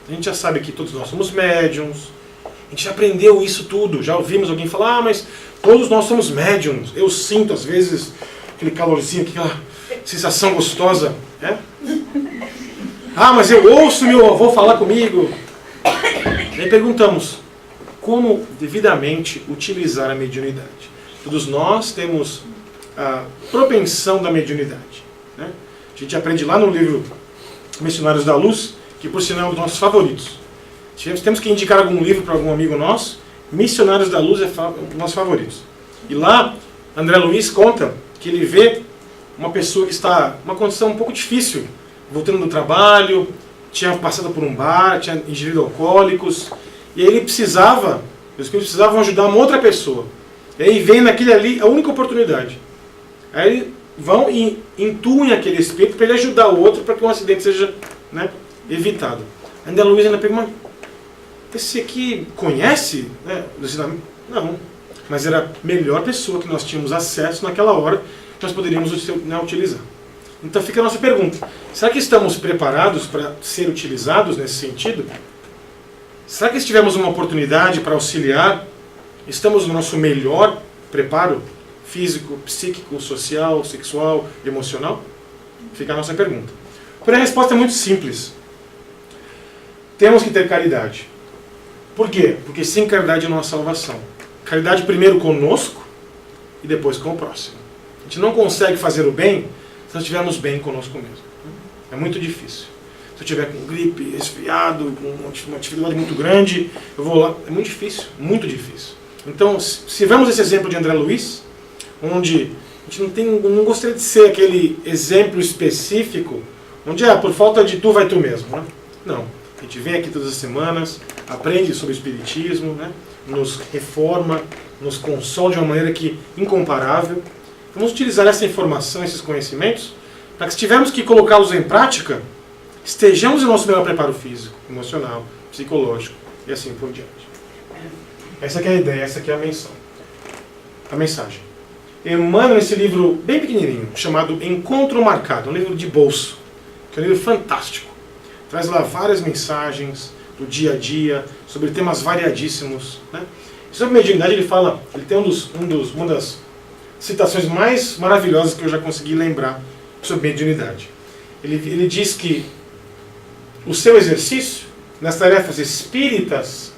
A gente já sabe que todos nós somos médiums, a gente já aprendeu isso tudo, já ouvimos alguém falar, mas todos nós somos médiums. Eu sinto, às vezes, aquele calorzinho, aquela sensação gostosa. É? Ah, mas eu ouço meu avô falar comigo. E aí perguntamos, como devidamente utilizar a mediunidade? Todos nós temos a propensão da mediunidade. Né? A gente aprende lá no livro Missionários da Luz, que por sinal é um dos nossos favoritos. Temos que indicar algum livro para algum amigo nosso, Missionários da Luz é um dos nossos favoritos. E lá, André Luiz conta que ele vê uma pessoa que está numa condição um pouco difícil, voltando do trabalho, tinha passado por um bar, tinha ingerido alcoólicos, e aí os espíritos precisavam ajudar uma outra pessoa. E aí vem naquele ali a única oportunidade. Aí eles vão e intuem aquele espírito para ele ajudar o outro para que um acidente seja, né, evitado. André Luiz ainda pergunta, esse aqui conhece, né, o ensinamento? Não, mas era a melhor pessoa que nós tínhamos acesso naquela hora que nós poderíamos, né, utilizar. Então fica a nossa pergunta, será que estamos preparados para ser utilizados nesse sentido? Será que se tivermos uma oportunidade para auxiliar, estamos no nosso melhor preparo físico, psíquico, social, sexual, emocional? Fica a nossa pergunta. Porém a resposta é muito simples. Temos que ter caridade. Por quê? Porque sem caridade não há salvação. Caridade primeiro conosco e depois com o próximo. A gente não consegue fazer o bem se nós estivermos bem conosco mesmo. É muito difícil. Se eu estiver com gripe, resfriado, com uma dificuldade muito grande, eu vou lá. É muito difícil, muito difícil. Então, se vemos esse exemplo de André Luiz, onde A gente não gostaria de ser aquele exemplo específico onde por falta de tu vai tu mesmo, né? Não. A gente vem aqui todas as semanas, aprende sobre o Espiritismo, né? Nos reforma, nos consola de uma maneira incomparável. Vamos utilizar essa informação, esses conhecimentos, para que se tivermos que colocá-los em prática, estejamos em nosso melhor preparo físico, emocional, psicológico e assim por diante. Essa que é a ideia, essa que é a mensagem. Emmanuel, nesse livro bem pequenininho, chamado Encontro Marcado, um livro de bolso, que é um livro fantástico. Traz lá várias mensagens do dia a dia, sobre temas variadíssimos, né? Sobre mediunidade ele tem uma das citações mais maravilhosas que eu já consegui lembrar sobre mediunidade. Ele diz que o seu exercício nas tarefas espíritas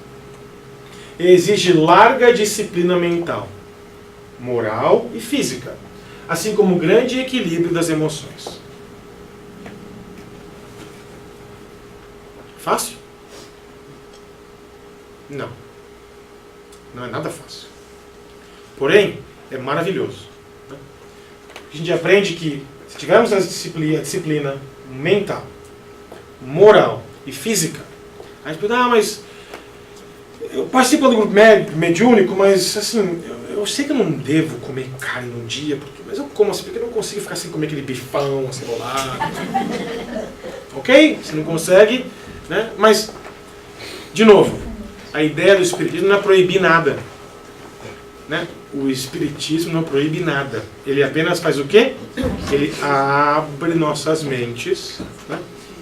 exige larga disciplina mental, moral e física, assim como grande equilíbrio das emoções. Fácil? Não. Não é nada fácil. Porém, é maravilhoso. A gente aprende que, se tivermos a disciplina mental, moral e física, a gente pensa, mas eu participo do grupo mediúnico, mas assim, eu sei que eu não devo comer carne num dia, mas eu como assim, porque eu não consigo ficar sem comer aquele bifão acebolado. Ok? Você não consegue, né? Mas, de novo, a ideia do Espiritismo não é proibir nada. Né? O Espiritismo não proíbe nada. Ele apenas faz o quê? Ele abre nossas mentes, né?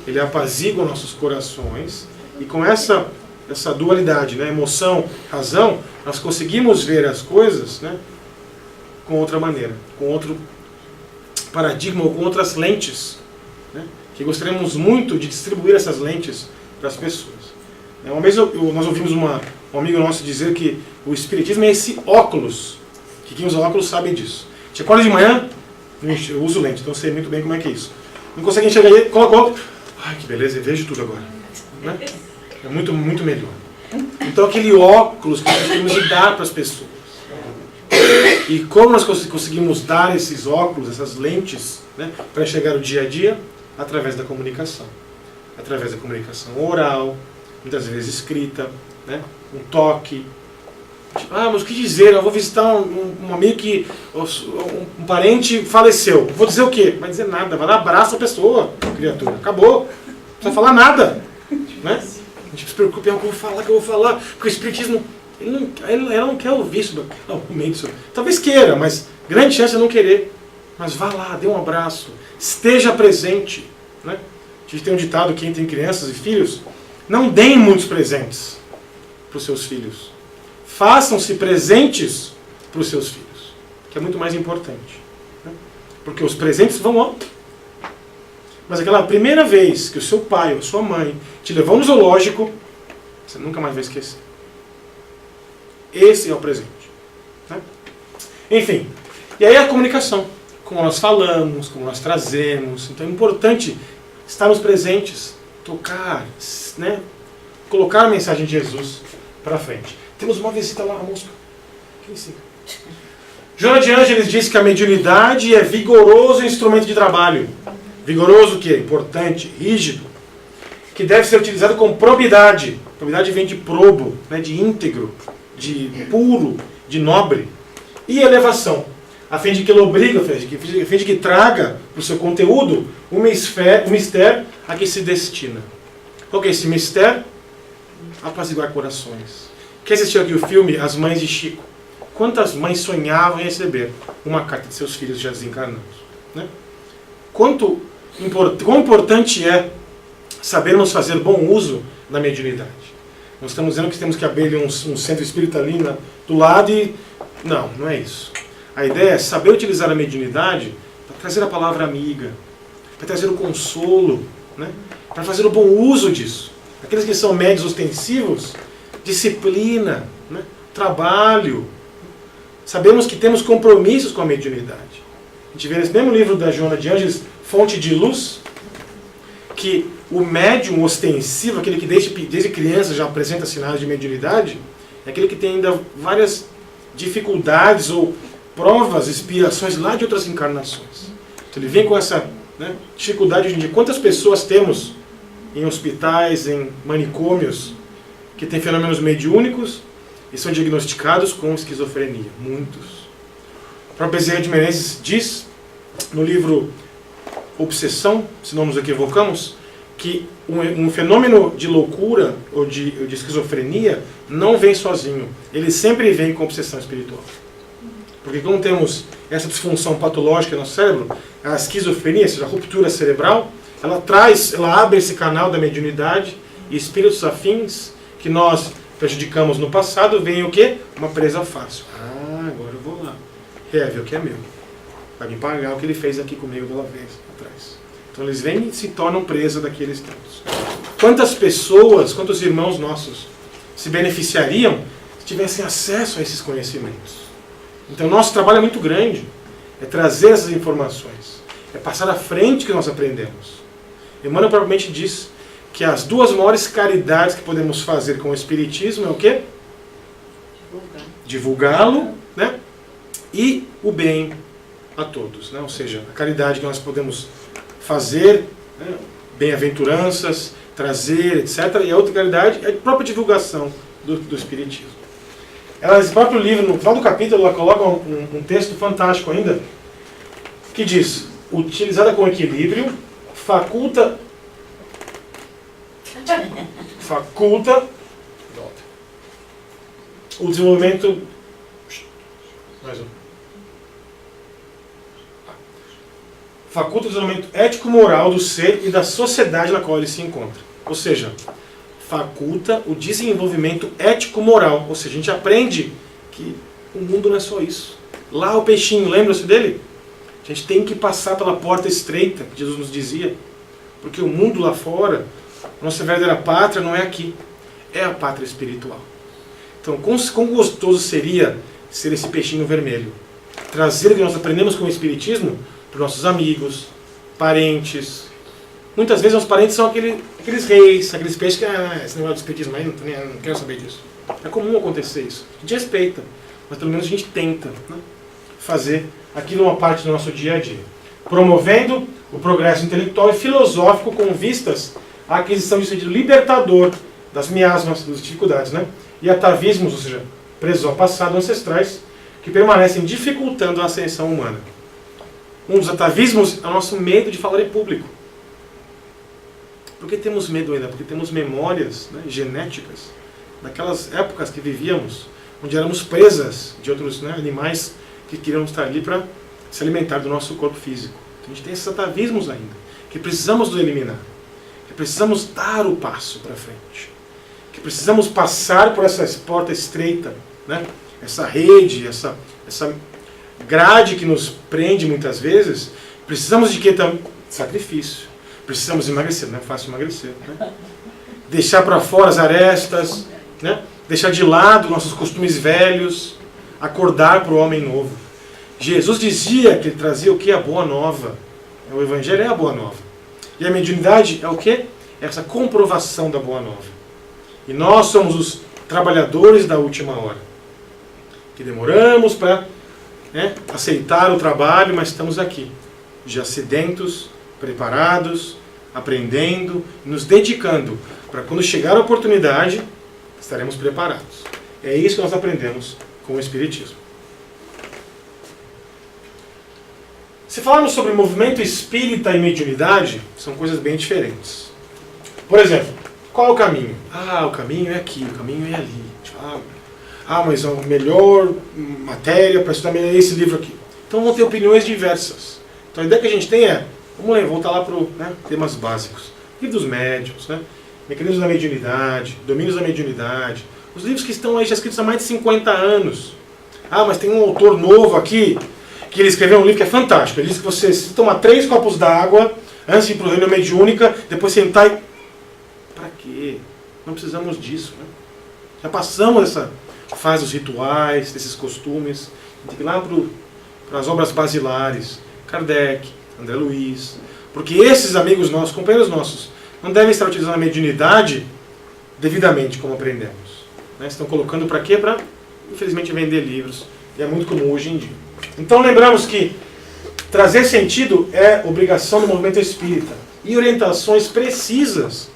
Ele apazigua nossos corações, e com essa dualidade, né? Emoção, razão, nós conseguimos ver as coisas, né? Com outra maneira, com outro paradigma ou com outras lentes, né? Que gostaríamos muito de distribuir essas lentes para as pessoas. Uma vez nós ouvimos um amigo nosso dizer que o Espiritismo é esse óculos, que quem usa óculos sabe disso. A gente acorda de manhã, eu uso lente, então eu sei muito bem como é que é isso. Não consegue enxergar aí, coloca o óculos, ai que beleza, eu vejo tudo agora. Né? É muito, muito melhor. Então aquele óculos que nós temos de dar para as pessoas. E como nós conseguimos dar esses óculos, essas lentes, né, para enxergar o dia a dia? Através da comunicação. Através da comunicação oral, muitas vezes escrita, né, um toque. Tipo, mas o que dizer? Eu vou visitar um amigo que... um parente faleceu. Vou dizer o quê? Não vai dizer nada. Vai dar abraço a pessoa, criatura. Acabou. Não precisa falar nada. Né? A gente se preocupa em o que eu vou falar. Porque o Espiritismo... Ela não quer ouvir isso. Não, talvez queira, mas grande chance de não querer. Mas vá lá, dê um abraço. Esteja presente. Né? A gente tem um ditado, quem tem crianças e filhos, não deem muitos presentes para os seus filhos. Façam-se presentes para os seus filhos, que é muito mais importante. Né? Porque os presentes vão ó. Mas aquela primeira vez que o seu pai ou sua mãe te levou no zoológico, você nunca mais vai esquecer. Esse é o presente. Né? Enfim, e aí a comunicação. Como nós falamos, como nós trazemos. Então é importante estarmos presentes, tocar, né? Colocar a mensagem de Jesus para frente. Temos uma visita lá, a mosca. Quem siga? Joana de Ângeles disse que a mediunidade é vigoroso instrumento de trabalho. Vigoroso o quê? Importante, rígido. Que deve ser utilizado com probidade. Probidade vem de probo, né? De íntegro, de puro, de nobre. E elevação. A fim de que ele obriga, a fim de que traga para o seu conteúdo o mistério a que se destina. Qual que é esse mistério? Apaziguar corações. Quem assistiu aqui o filme As Mães de Chico? Quantas mães sonhavam em receber uma carta de seus filhos já desencarnados? Né? Quão importante é sabermos fazer bom uso da mediunidade. Nós estamos dizendo que temos que abrir um centro espírita ali do lado e... Não é isso. A ideia é saber utilizar a mediunidade para trazer a palavra amiga, para trazer o consolo, né? Para fazer o bom uso disso. Aqueles que são médios ostensivos, disciplina, né? Trabalho. Sabemos que temos compromissos com a mediunidade. A gente vê nesse mesmo livro da Joana de Ângeles, Fonte de Luz, que o médium ostensivo, aquele que desde criança já apresenta sinais de mediunidade, é aquele que tem ainda várias dificuldades ou provas, expiações lá de outras encarnações. Então ele vem com essa, né, dificuldade hoje em dia. Quantas pessoas temos em hospitais, em manicômios, que têm fenômenos mediúnicos e são diagnosticados com esquizofrenia? Muitos. O próprio Bezerra de Menezes diz, no livro Obsessão, se não nos equivocamos, que um fenômeno de loucura ou de esquizofrenia não vem sozinho. Ele sempre vem com obsessão espiritual. Porque quando temos essa disfunção patológica no nosso cérebro, a esquizofrenia, ou seja, a ruptura cerebral, ela abre esse canal da mediunidade e espíritos afins que nós prejudicamos no passado, vem o quê? Uma presa fácil. Agora eu vou lá. Ver o que é meu. Vai me pagar o que ele fez aqui comigo aquela vez atrás. Então eles vêm e se tornam presa daqueles tempos. Quantas pessoas, quantos irmãos nossos se beneficiariam se tivessem acesso a esses conhecimentos? Então nosso trabalho é muito grande. É trazer essas informações. É passar à frente o que nós aprendemos. Emmanuel propriamente diz que as duas maiores caridades que podemos fazer com o Espiritismo é o quê? Divulgá-lo, né? E o bem a todos, né? Ou seja, a caridade que nós podemos fazer, né? Bem-aventuranças, trazer, etc. E a outra caridade é a própria divulgação do Espiritismo. Ela, nesse próprio livro, no final do capítulo, ela coloca um texto fantástico ainda, que diz: utilizada com equilíbrio, faculta o desenvolvimento. Mais um. Faculta o desenvolvimento ético-moral do ser e da sociedade na qual ele se encontra. Ou seja, faculta o desenvolvimento ético-moral. Ou seja, a gente aprende que o mundo não é só isso. Lá o peixinho, lembra-se dele? A gente tem que passar pela porta estreita, que Jesus nos dizia. Porque o mundo lá fora, nossa verdadeira pátria não é aqui. É a pátria espiritual. Então, quão gostoso seria ser esse peixinho vermelho. Trazer o que nós aprendemos com o Espiritismo para os nossos amigos, parentes. Muitas vezes os parentes são aqueles reis, aqueles peixes que, esse negócio do Espiritismo aí, não quero saber disso. É comum acontecer isso. A gente respeita, mas pelo menos a gente tenta, né, fazer aquilo uma parte do nosso dia a dia. Promovendo o progresso intelectual e filosófico com vistas à aquisição de sentido libertador das miasmas, das dificuldades, né? E atavismos, ou seja, presos ao passado, ancestrais, que permanecem dificultando a ascensão humana. Um dos atavismos é o nosso medo de falar em público. Por que temos medo ainda? Porque temos memórias, né, genéticas daquelas épocas que vivíamos, onde éramos presas de outros, né, animais que queriam estar ali para se alimentar do nosso corpo físico. Então, a gente tem esses atavismos ainda, que precisamos nos eliminar, que precisamos dar o passo para frente, que precisamos passar por essa porta estreita, né, essa rede, essa grade que nos prende muitas vezes. Precisamos de quê? Sacrifício. Precisamos emagrecer, não é fácil emagrecer, né? Deixar para fora as arestas, né? Deixar de lado nossos costumes velhos, acordar para o homem novo. Jesus dizia que ele trazia o que? A boa nova. O Evangelho é a boa nova. E a mediunidade é o quê? É essa comprovação da boa nova. E nós somos os trabalhadores da última hora, que demoramos para, né, aceitar o trabalho, mas estamos aqui, já sedentos, preparados, aprendendo, nos dedicando, para quando chegar a oportunidade, estaremos preparados. É isso que nós aprendemos com o Espiritismo. Se falarmos sobre movimento espírita e mediunidade, são coisas bem diferentes. Por exemplo, qual é o caminho? O caminho é aqui, o caminho é ali. Mas a melhor matéria para estudar é esse livro aqui. Então vão ter opiniões diversas. Então a ideia que a gente tem é, vamos voltar lá para, né, temas básicos. Livro dos médiuns, né, mecanismos da mediunidade, domínios da mediunidade. Os livros que estão aí já escritos há mais de 50 anos. Mas tem um autor novo aqui, que ele escreveu um livro que é fantástico. Ele diz que você toma 3 copos d'água antes de ir para o reino mediúnica, depois sentar e... Para quê? Não precisamos disso, né? Já passamos essa fase dos rituais, desses costumes. A gente tem que ir lá para as obras basilares. Kardec, André Luiz. Porque esses amigos nossos, companheiros nossos, não devem estar utilizando a mediunidade devidamente, como aprendemos, né? Estão colocando para quê? Para, infelizmente, vender livros. E é muito comum hoje em dia. Então lembramos que trazer sentido é obrigação do movimento espírita e orientações precisas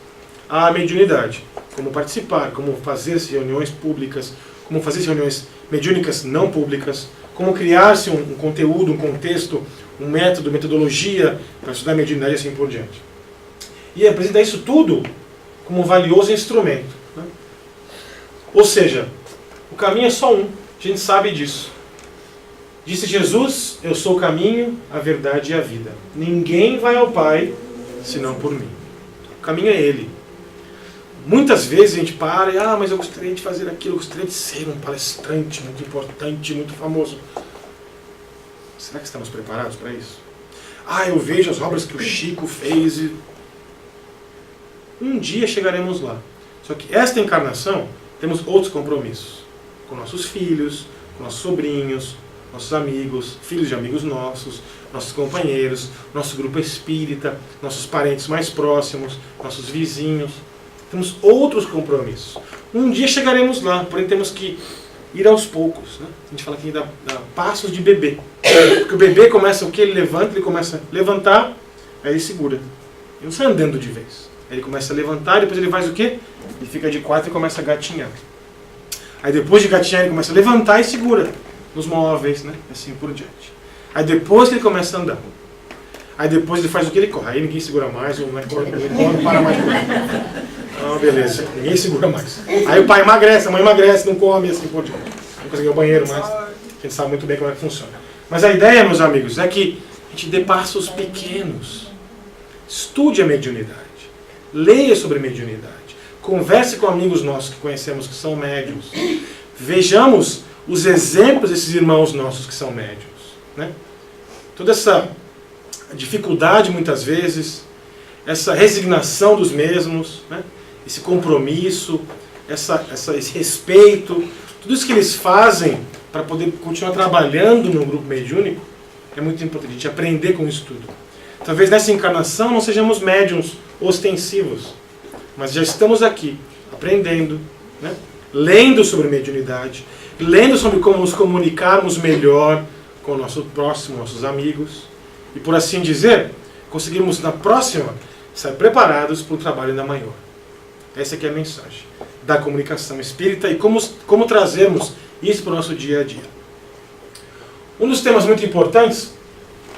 à mediunidade. Como participar, como fazer reuniões públicas, como fazer reuniões mediúnicas não públicas, como criar-se um conteúdo, um contexto, um método, metodologia para estudar mediunidade e assim por diante. E apresentar isso tudo como um valioso instrumento. Né? Ou seja, o caminho é só um, a gente sabe disso. Disse Jesus, eu sou o caminho, a verdade e a vida. Ninguém vai ao Pai senão por mim. O caminho é Ele. Muitas vezes a gente para e, mas eu gostaria de fazer aquilo, eu gostaria de ser um palestrante muito importante, muito famoso. Será que estamos preparados para isso? Eu vejo as obras que o Chico fez e... Um dia chegaremos lá. Só que esta encarnação, temos outros compromissos. Com nossos filhos, com nossos sobrinhos, nossos amigos, filhos de amigos nossos, nossos companheiros, nosso grupo espírita, nossos parentes mais próximos, nossos vizinhos. Temos outros compromissos. Um dia chegaremos lá, porém temos que ir aos poucos. Né? A gente fala aqui dá passos de bebê. Porque o bebê começa o que? Ele levanta, ele começa a levantar, aí ele segura. Ele não sai andando de vez. Aí ele começa a levantar, depois ele faz o quê? Ele fica de quatro e começa a gatinhar. Aí depois de gatinhar ele começa a levantar e segura nos móveis, né? Assim por diante. Aí depois que ele começa a andar. Aí depois ele faz o que? Ele corre. Aí ninguém segura mais, ele não para mais. Beleza, ninguém segura mais. Aí o pai emagrece, a mãe emagrece, não come, assim por diante. Não consegue ir ao banheiro mais. A gente sabe muito bem como é que funciona. Mas a ideia, meus amigos, é que a gente dê passos pequenos. Estude a mediunidade. Leia sobre mediunidade. Converse com amigos nossos que conhecemos que são médiuns. Vejamos os exemplos desses irmãos nossos que são médiuns. Né? Toda essa dificuldade, muitas vezes, essa resignação dos mesmos, né? Esse compromisso, esse respeito, tudo isso que eles fazem para poder continuar trabalhando no grupo mediúnico, é muito importante a gente aprender com isso tudo. Talvez nessa encarnação não sejamos médiuns ostensivos, mas já estamos aqui, aprendendo, né? Lendo sobre mediunidade, lendo sobre como nos comunicarmos melhor com o nosso próximo, nossos amigos, e por assim dizer, conseguirmos na próxima estar preparados para um trabalho ainda maior. Essa aqui é a mensagem da comunicação espírita e como trazermos isso para o nosso dia a dia. Um dos temas muito importantes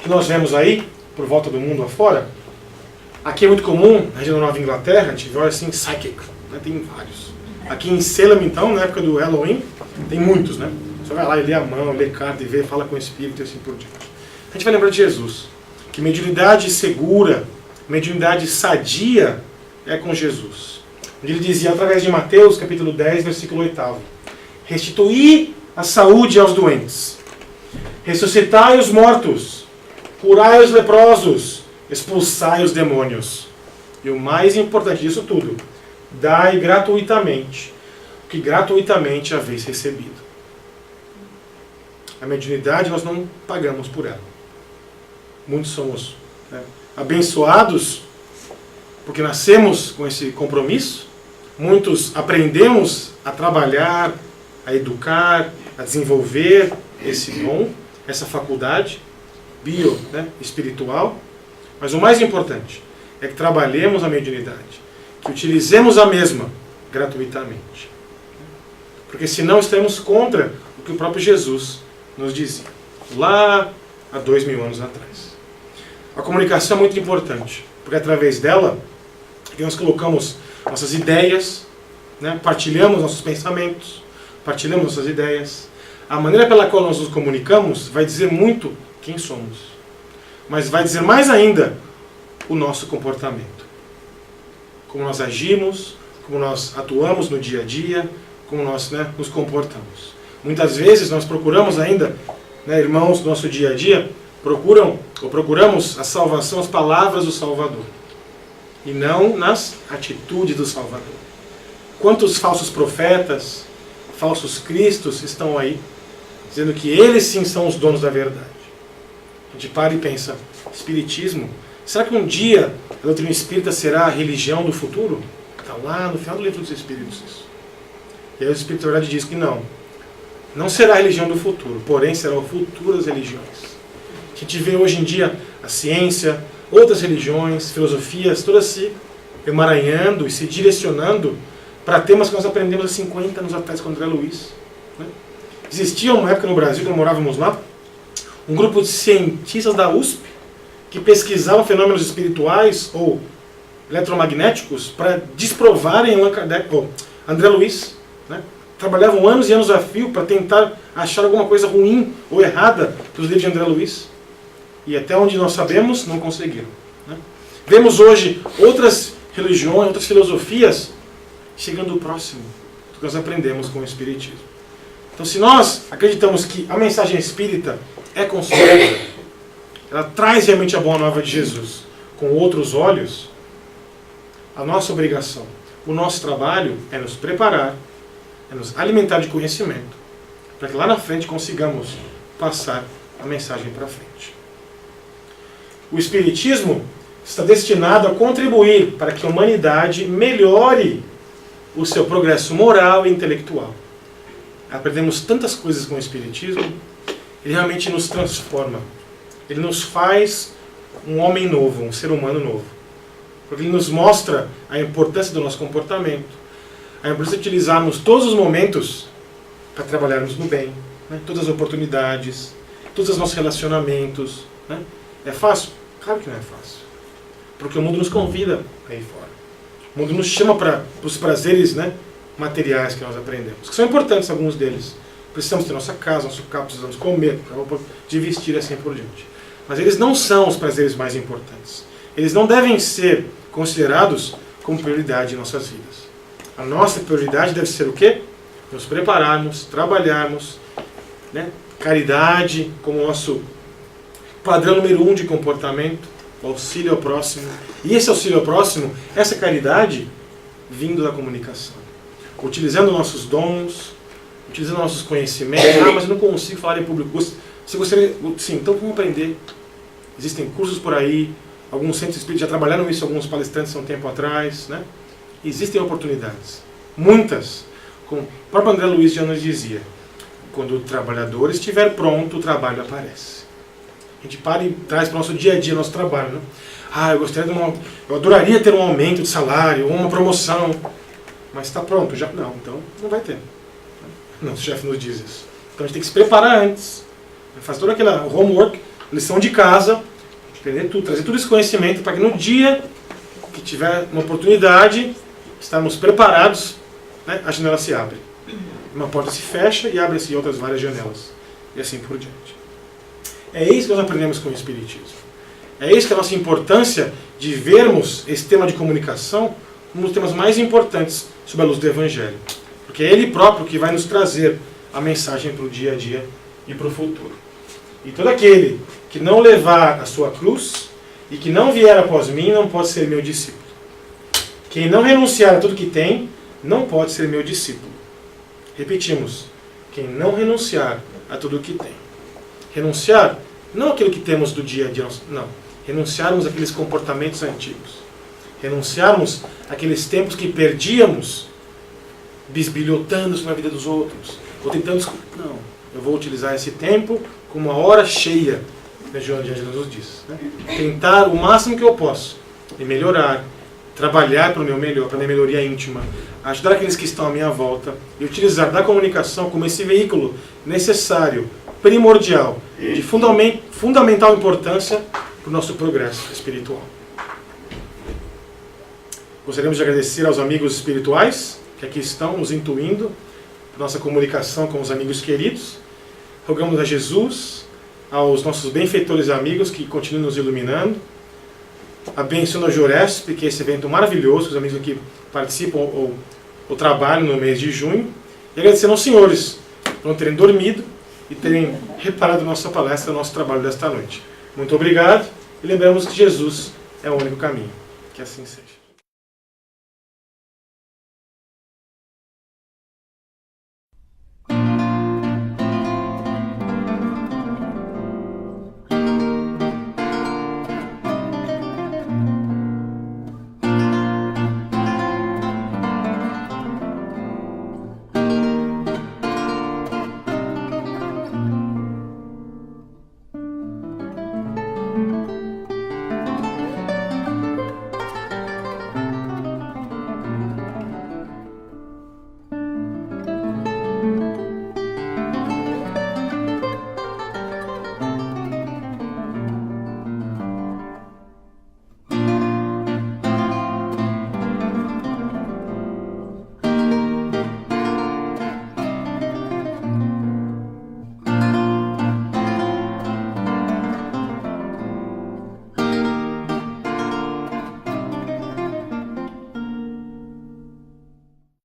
que nós vemos aí, por volta do mundo afora, aqui é muito comum, na região da Nova Inglaterra, a gente vê assim, psychic, né? Tem vários. Aqui em Salem, então, na época do Halloween, tem muitos, né? Você vai lá e lê a mão, lê carta e vê, fala com o espírito e assim por diante. A gente vai lembrar de Jesus, que mediunidade segura, mediunidade sadia é com Jesus. Onde ele dizia, através de Mateus, capítulo 10, versículo 8, restituí a saúde aos doentes, ressuscitai os mortos, curai os leprosos, expulsai os demônios. E o mais importante disso tudo, dai gratuitamente, o que gratuitamente haveis recebido. A mediunidade nós não pagamos por ela. Muitos somos abençoados porque nascemos com esse compromisso. Muitos aprendemos a trabalhar, a educar, a desenvolver esse dom, essa faculdade espiritual. Mas o mais importante é que trabalhemos a mediunidade, que utilizemos a mesma gratuitamente. Porque senão estamos contra o que o próprio Jesus nos dizia, lá há 2000 anos atrás. A comunicação é muito importante, porque através dela é que nós colocamos nossas ideias, né? Partilhamos nossos pensamentos, partilhamos nossas ideias. A maneira pela qual nós nos comunicamos vai dizer muito quem somos, mas vai dizer mais ainda o nosso comportamento. Como nós agimos, como nós atuamos no dia a dia, como nós nos comportamos. Muitas vezes nós procuramos ainda, irmãos do nosso dia a dia, procuramos a salvação, as palavras do Salvador, e não nas atitudes do Salvador. Quantos falsos profetas, falsos cristos estão aí, dizendo que eles sim são os donos da verdade. A gente para e pensa, espiritismo, será que um dia a doutrina espírita será a religião do futuro? Está lá no final do livro dos Espíritos isso. E aí o Espírito da Verdade diz que não. não será a religião do futuro, porém será o futuro das religiões. A gente vê hoje em dia a ciência, outras religiões, filosofias, todas se emaranhando e se direcionando para temas que nós aprendemos há 50 anos atrás com André Luiz. Né? Existia uma época no Brasil, quando morávamos lá, um grupo de cientistas da USP que pesquisavam fenômenos espirituais ou eletromagnéticos para desprovarem Allan Kardec, ou André Luiz. Né? Trabalhavam anos e anos a fio para tentar achar alguma coisa ruim ou errada dos livros de André Luiz. E até onde nós sabemos, não conseguiram. Né? Vemos hoje outras religiões, outras filosofias chegando próximo do que nós aprendemos com o Espiritismo. Então, se nós acreditamos que a mensagem espírita é consoladora, ela traz realmente a boa nova de Jesus com outros olhos, a nossa obrigação, o nosso trabalho é nos preparar, é nos alimentar de conhecimento, para que lá na frente consigamos passar a mensagem para frente. O Espiritismo está destinado a contribuir para que a humanidade melhore o seu progresso moral e intelectual. Aprendemos tantas coisas com o Espiritismo, ele realmente nos transforma. Ele nos faz um homem novo, um ser humano novo. Porque ele nos mostra a importância do nosso comportamento, a importância de utilizarmos todos os momentos para trabalharmos no bem, né? Todas as oportunidades, todos os nossos relacionamentos. Né? É fácil? Claro que não é fácil. Porque o mundo nos convida a ir fora. O mundo nos chama para os prazeres, né, materiais que nós aprendemos, que são importantes alguns deles. Precisamos ter nossa casa, nosso carro, precisamos comer, de vestir assim por diante. Mas eles não são os prazeres mais importantes. Eles não devem ser considerados como prioridade em nossas vidas. A nossa prioridade deve ser o quê? Nos prepararmos, trabalharmos, né? Caridade como nosso padrão número 1 de comportamento, o auxílio ao próximo. E esse auxílio ao próximo, essa caridade, vindo da comunicação. Utilizando nossos dons, utilizando nossos conhecimentos. Ah, mas eu não consigo falar em público. Você gostaria... Sim, então vamos aprender. Existem cursos por aí, alguns centros espíritas já trabalharam isso, alguns palestrantes há um tempo atrás. Né? Existem oportunidades. Muitas. Como o próprio André Luiz já nos dizia, quando o trabalhador estiver pronto, o trabalho aparece. A gente para e traz para o nosso dia a dia, nosso trabalho. Né? Ah, eu adoraria ter um aumento de salário, uma promoção. Mas está pronto? Já não, então não vai ter. Nosso chefe nos diz isso. Então a gente tem que se preparar antes. Fazer toda aquela homework, lição de casa, aprender tudo, trazer todo esse conhecimento para que no dia que tiver uma oportunidade, estarmos preparados, né, a janela se abre. Uma porta se fecha e abre-se outras várias janelas. E assim por diante. É isso que nós aprendemos com o Espiritismo. É isso que é a nossa importância de vermos esse tema de comunicação um dos temas mais importantes sob a luz do Evangelho. Porque é ele próprio que vai nos trazer a mensagem para o dia a dia e para o futuro. E todo aquele que não levar a sua cruz e que não vier após mim não pode ser meu discípulo. Quem não renunciar a tudo que tem não pode ser meu discípulo. Repetimos. Quem não renunciar a tudo o que tem. Renunciar não aquilo que temos do dia a dia, não. Renunciarmos àqueles comportamentos antigos. Renunciarmos àqueles tempos que perdíamos bisbilhotando-se na vida dos outros. Ou tentando... Não, eu vou utilizar esse tempo como uma hora cheia, né, João de Ângelo nos diz. Né? Tentar o máximo que eu posso e melhorar, trabalhar para o meu melhor, para a minha melhoria íntima, ajudar aqueles que estão à minha volta e utilizar da comunicação como esse veículo necessário, primordial, de fundamental importância para o nosso progresso espiritual. Gostaríamos de agradecer aos amigos espirituais que aqui estão nos intuindo para nossa comunicação com os amigos queridos. Rogamos a Jesus, aos nossos benfeitores amigos que continuem nos iluminando. Abençoe a Joresp, que é esse evento maravilhoso, que os amigos aqui participam ou trabalham no mês de junho. E agradecer aos senhores por não terem dormido e terem reparado nossa palestra, nosso trabalho desta noite. Muito obrigado e lembramos que Jesus é o único caminho. Que assim seja.